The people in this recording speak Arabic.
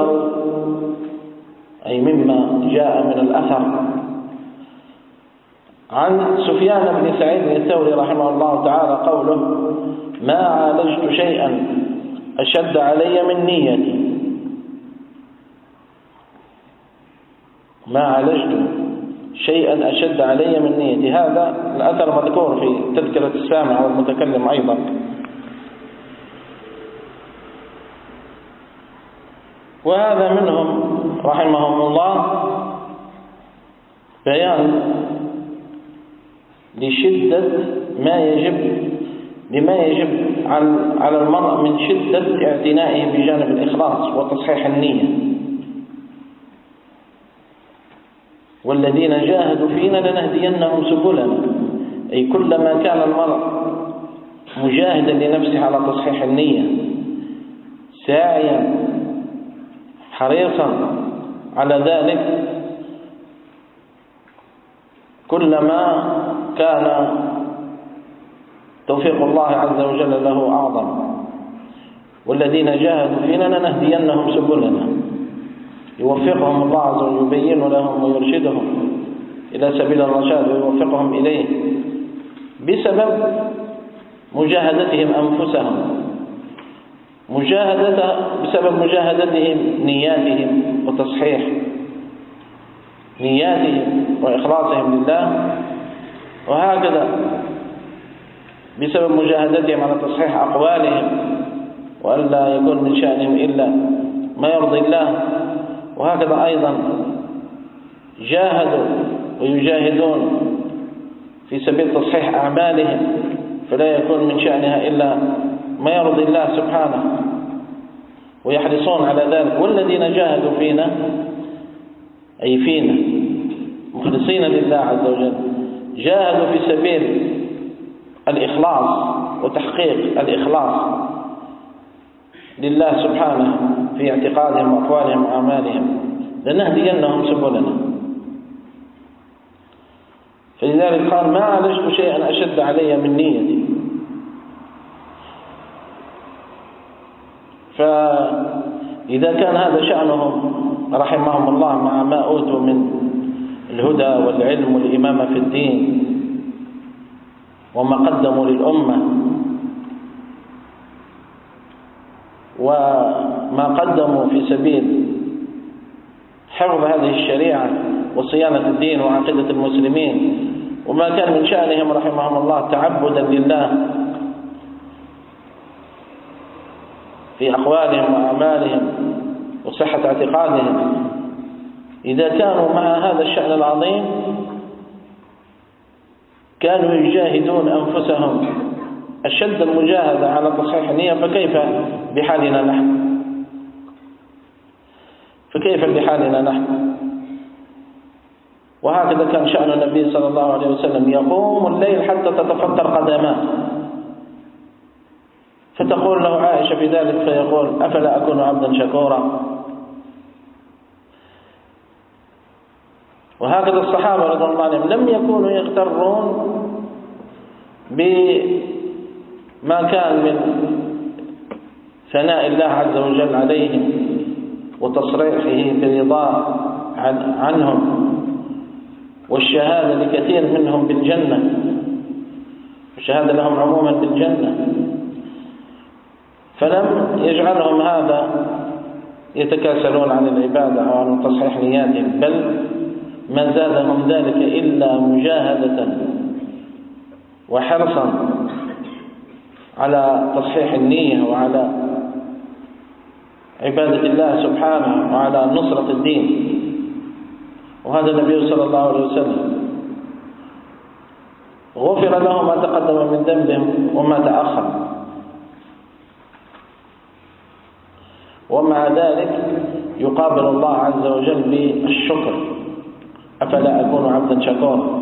ويذكر أي مما جاء من الأثر عن سفيان بن سعيد الثوري رحمه الله تعالى قوله: ما عالجت شيئا أشد علي من نيتي. ما عالجت شيئا أشد علي من نيتي. هذا الأثر مذكور في تذكرة السامع والمتكلم أيضا. وهذا منهم رحمهم الله بيان لشدة لما يجب على المرء من شدة اعتنائه بجانب الإخلاص وتصحيح النية. والذين جاهدوا فينا لنهدينهم سبلنا، أي كلما كان المرء مجاهدا لنفسه على تصحيح النية، ساعيا حريصا على ذلك، كلما كان توفيق الله عز وجل له أعظم. والذين جاهدوا فينا لنهدينهم سبلنا، يوفقهم الله عز وجل، يبين لهم ويرشدهم إلى سبيل الرشاد ويوفقهم إليه بسبب مجاهدتهم أنفسهم، بسبب مجاهدتهم نياتهم وتصحيح نياتهم وإخلاصهم لله، وهكذا بسبب مجاهدتهم على تصحيح أقوالهم وألا يكون من شأنهم إلا ما يرضي الله، وهكذا أيضا جاهدوا ويجاهدون في سبيل تصحيح أعمالهم فلا يكون من شأنها إلا ما يرضي الله سبحانه، ويحرصون على ذلك. والذين جاهدوا فينا أي فينا مخلصين لله عز وجل، جاهدوا في سبيل الإخلاص وتحقيق الإخلاص لله سبحانه في اعتقادهم وأقوالهم وأعمالهم، لنهدينهم سبلنا. فلذلك قال: ما عالجت شيئا أشد علي من نيتي. فإذا كان هذا شأنهم رحمهم الله مع ما أوتوا من الهدى والعلم والإمامة في الدين وما قدموا للأمة وما قدموا في سبيل حفظ هذه الشريعة وصيانة الدين وعقيدة المسلمين، وما كان من شأنهم رحمهم الله تعبدا لله في أقوالهم وأعمالهم وصحة اعتقادهم، إذا كانوا مع هذا الشأن العظيم كانوا يجاهدون أنفسهم أشد المجاهدة على تصحيح النية، فكيف بحالنا نحن؟ وهكذا كان شأن النبي صلى الله عليه وسلم، يقوم الليل حتى تتفطر قدماه، فتقول له عائشة في ذلك فيقول: أفلا أكون عبدا شكورا؟ وهكذا الصحابة رضي الله عنهم لم يكونوا يغترون بما كان من ثناء الله عز وجل عليهم وتصريحه برضاه عنهم والشهادة لكثير منهم بالجنة، والشهادة لهم عموما بالجنة، فلم يجعلهم هذا يتكاسلون عن العبادة أو عن تصحيح نياتهم، بل ما زادهم ذلك إلا مجاهدة وحرصا على تصحيح النية وعلى عبادة الله سبحانه وعلى نصرة الدين. وهذا النبي صلى الله عليه وسلم غفر له ما تقدم من ذنبهم وما تأخر، ومع ذلك يقابل الله عز وجل بالشكر: أفلا أكون عبدا شكورا؟